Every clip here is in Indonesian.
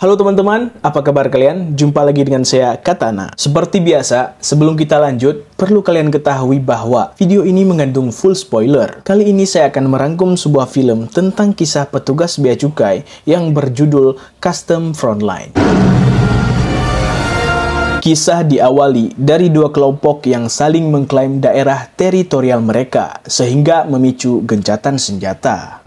Halo teman-teman, apa kabar kalian? Jumpa lagi dengan saya, Katana. Seperti biasa, sebelum kita lanjut, perlu kalian ketahui bahwa video ini mengandung full spoiler. Kali ini saya akan merangkum sebuah film tentang kisah petugas bea cukai yang berjudul Custom Frontline. Kisah diawali dari dua kelompok yang saling mengklaim daerah teritorial mereka, sehingga memicu gencatan senjata.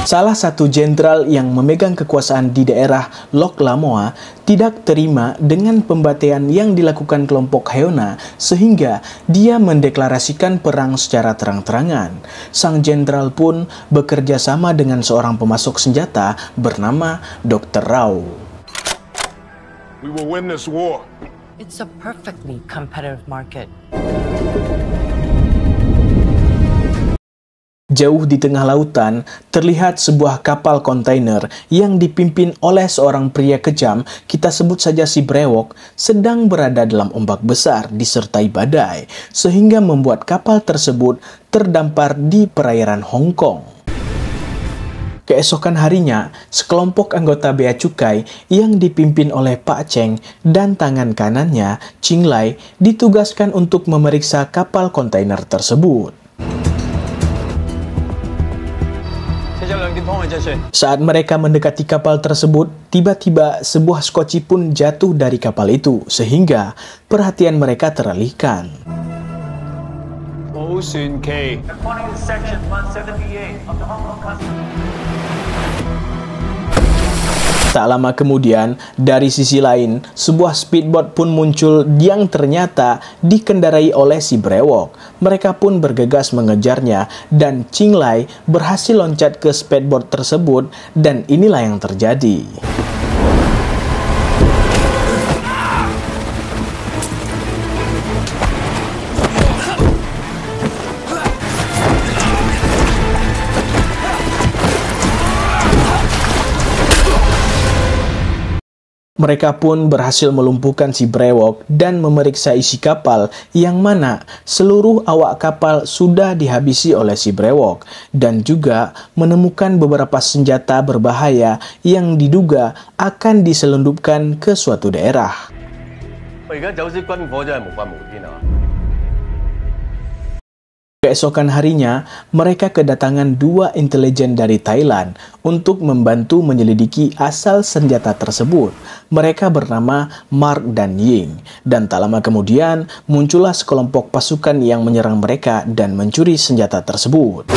Salah satu jenderal yang memegang kekuasaan di daerah Lok Lamoa tidak terima dengan pembantaian yang dilakukan kelompok Heona sehingga dia mendeklarasikan perang secara terang-terangan. Sang jenderal pun bekerja sama dengan seorang pemasok senjata bernama Dr. Rao. We will win this war. It's a perfectly competitive market. Jauh di tengah lautan, terlihat sebuah kapal kontainer yang dipimpin oleh seorang pria kejam, kita sebut saja si Brewok, sedang berada dalam ombak besar disertai badai, sehingga membuat kapal tersebut terdampar di perairan Hong Kong. Keesokan harinya, sekelompok anggota bea cukai yang dipimpin oleh Pak Cheng dan tangan kanannya, Ching Lai, ditugaskan untuk memeriksa kapal kontainer tersebut. Saat mereka mendekati kapal tersebut, tiba-tiba sebuah skoci pun jatuh dari kapal itu, sehingga perhatian mereka teralihkan. Tak lama kemudian, dari sisi lain, sebuah speedboat pun muncul yang ternyata dikendarai oleh si Brewok. Mereka pun bergegas mengejarnya dan Ching Lai berhasil loncat ke speedboat tersebut dan inilah yang terjadi. Mereka pun berhasil melumpuhkan si Brewok dan memeriksa isi kapal yang mana seluruh awak kapal sudah dihabisi oleh si Brewok dan juga menemukan beberapa senjata berbahaya yang diduga akan diselundupkan ke suatu daerah. Keesokan harinya, mereka kedatangan dua intelijen dari Thailand untuk membantu menyelidiki asal senjata tersebut. Mereka bernama Mark dan Ying. Dan tak lama kemudian, muncullah sekelompok pasukan yang menyerang mereka dan mencuri senjata tersebut.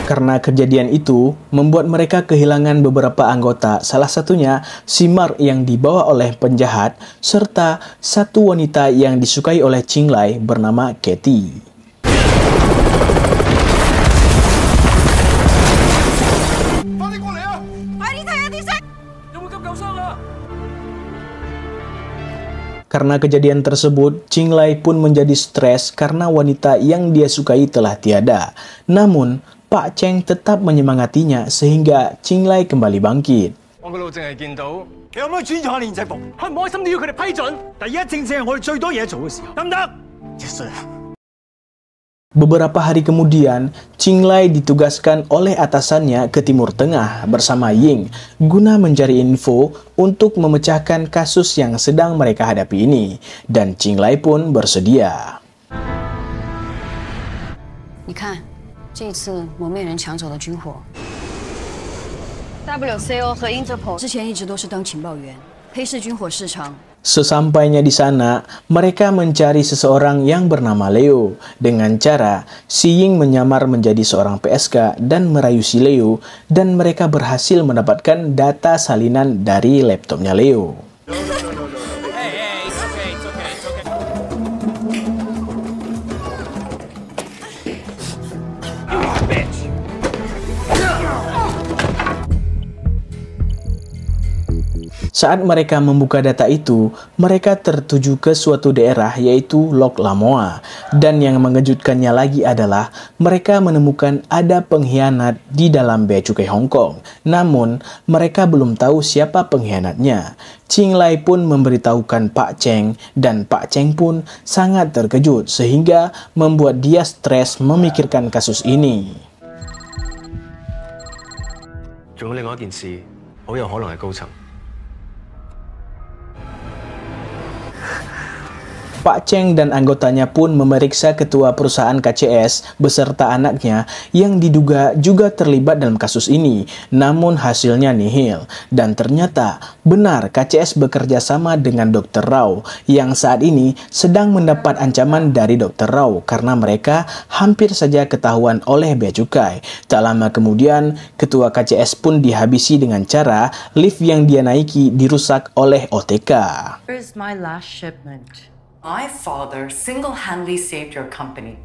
Karena kejadian itu, membuat mereka kehilangan beberapa anggota, salah satunya si Mark yang dibawa oleh penjahat, serta satu wanita yang disukai oleh Ching Lai bernama Katie. Karena kejadian tersebut, Ching Lai pun menjadi stres karena wanita yang dia sukai telah tiada. Namun, Pak Cheng tetap menyemangatinya sehingga Ching Lai kembali bangkit. Beberapa hari kemudian, Ching Lai ditugaskan oleh atasannya ke Timur Tengah bersama Ying guna mencari info untuk memecahkan kasus yang sedang mereka hadapi ini. Dan Ching Lai pun bersedia. 这次蒙面人抢走了军火 ，WCO 和 Interpol 之前一直都是当情报员，黑市军火市场。 Sesampainya di sana, mereka mencari seseorang yang bernama Leo dengan cara si Ying menyamar menjadi seorang PSK dan merayu si Leo dan mereka berhasil mendapatkan data salinan dari laptopnya Leo. Saat mereka membuka data itu, mereka tertuju ke suatu daerah yaitu Lok Lamoa. Dan yang mengejutkannya lagi adalah mereka menemukan ada pengkhianat di dalam bea cukai Hong Kong. Namun, mereka belum tahu siapa pengkhianatnya. Ching Lai pun memberitahukan Pak Cheng dan Pak Cheng pun sangat terkejut sehingga membuat dia stres memikirkan kasus ini. 仲有另外一件事，好有可能係高層。 Pak Cheng dan anggotanya pun memeriksa ketua perusahaan KCS beserta anaknya yang diduga juga terlibat dalam kasus ini. Namun hasilnya nihil. Dan ternyata benar KCS bekerja sama dengan Dr. Rao yang saat ini sedang mendapat ancaman dari Dr. Rao karena mereka hampir saja ketahuan oleh bea cukai. Tak lama kemudian, ketua KCS pun dihabisi dengan cara lift yang dia naiki dirusak oleh OTK. Here's my last shipment. My father single-handedly saved your company.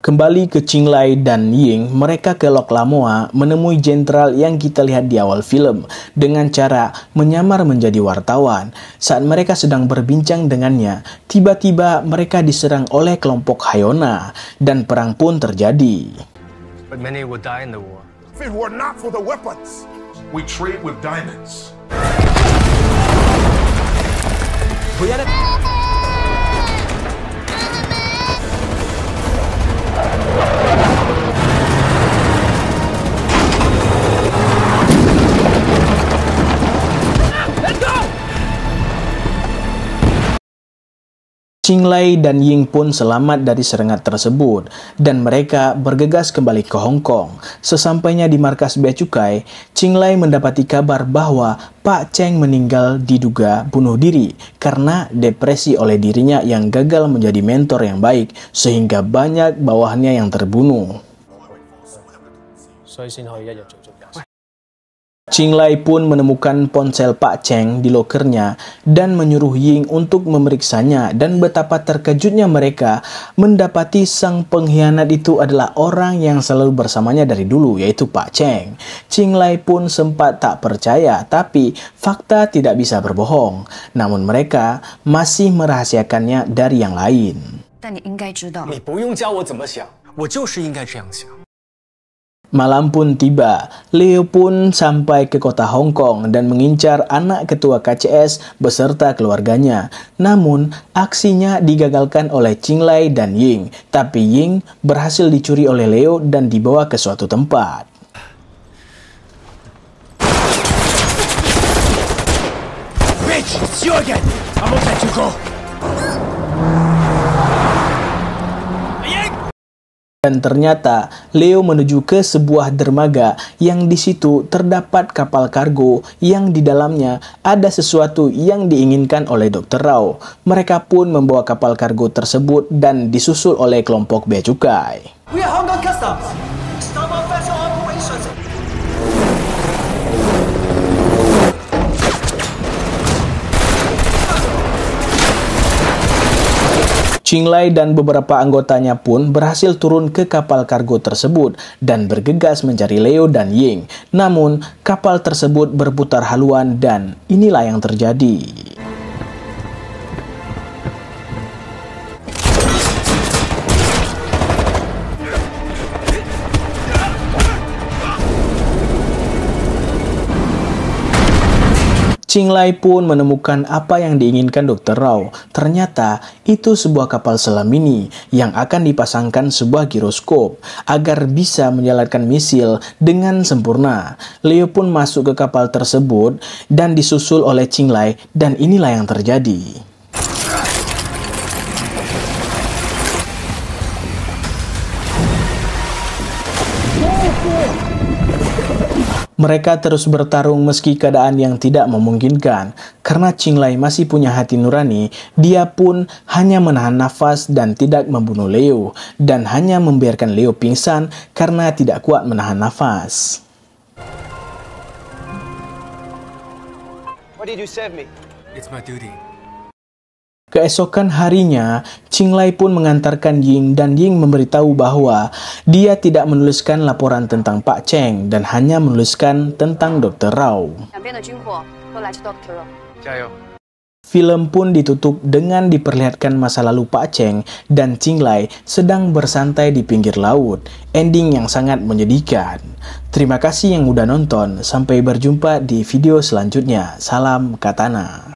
Kembali ke Ching Lai dan Ying, mereka ke Lok Lamoa menemui jenderal yang kita lihat di awal film dengan cara menyamar menjadi wartawan. Saat mereka sedang berbincang dengannya, tiba-tiba mereka diserang oleh kelompok Hayona dan perang pun terjadi. But many would die in the war. If it were not for the weapons, we trade with diamonds. Ching Lai dan Ying pun selamat dari serangan tersebut dan mereka bergegas kembali ke Hong Kong. Sesampainya di markas bea cukai, Ching Lai mendapati kabar bahwa Pak Cheng meninggal diduga bunuh diri karena depresi oleh dirinya yang gagal menjadi mentor yang baik sehingga banyak bawahannya yang terbunuh. Ching Lai pun menemukan ponsel Pak Cheng di lokernya dan menyuruh Ying untuk memeriksanya dan betapa terkejutnya mereka mendapati sang pengkhianat itu adalah orang yang selalu bersamanya dari dulu yaitu Pak Cheng. Ching Lai pun sempat tak percaya tapi fakta tidak bisa berbohong. Namun mereka masih merahasiakannya dari yang lain. 但你应该知道，你不用教我怎么想，我就是应该这样想。 Malam pun tiba, Leo pun sampai ke kota Hong Kong dan mengincar anak ketua KCS beserta keluarganya. Namun, aksinya digagalkan oleh Ching Lai dan Ying. Tapi Ying berhasil dicuri oleh Leo dan dibawa ke suatu tempat. Bitch, it's you again! I won't let you go! Dan ternyata Leo menuju ke sebuah dermaga yang di situ terdapat kapal kargo yang di dalamnya ada sesuatu yang diinginkan oleh Dr. Rao. Mereka pun membawa kapal kargo tersebut dan disusul oleh kelompok bea cukai. We are Hong Kong Customs. Stop our vessel operations. Ching Lai dan beberapa anggotanya pun berhasil turun ke kapal kargo tersebut dan bergegas mencari Leo dan Ying. Namun, kapal tersebut berputar haluan dan inilah yang terjadi. Ching Lai pun menemukan apa yang diinginkan Dr. Rao. Ternyata itu sebuah kapal selam mini yang akan dipasangkan sebuah giroskop agar bisa menjalankan misil dengan sempurna. Leo pun masuk ke kapal tersebut dan disusul oleh Ching Lai dan inilah yang terjadi. Mereka terus bertarung meski keadaan yang tidak memungkinkan. Karena Ching Lai masih punya hati nurani, dia pun hanya menahan nafas dan tidak membunuh Leo. Dan hanya membiarkan Leo pingsan karena tidak kuat menahan nafas. Why did you save me? It's my duty. Keesokan harinya, Qinglai pun mengantarkan Ying dan Ying memberitahu bahwa dia tidak menuliskan laporan tentang Pak Cheng dan hanya menuliskan tentang Dr. Rao. Film pun ditutup dengan diperlihatkan masa lalu Pak Cheng dan Qinglai sedang bersantai di pinggir laut. Ending yang sangat menyedihkan. Terima kasih yang udah nonton. Sampai berjumpa di video selanjutnya. Salam Katana.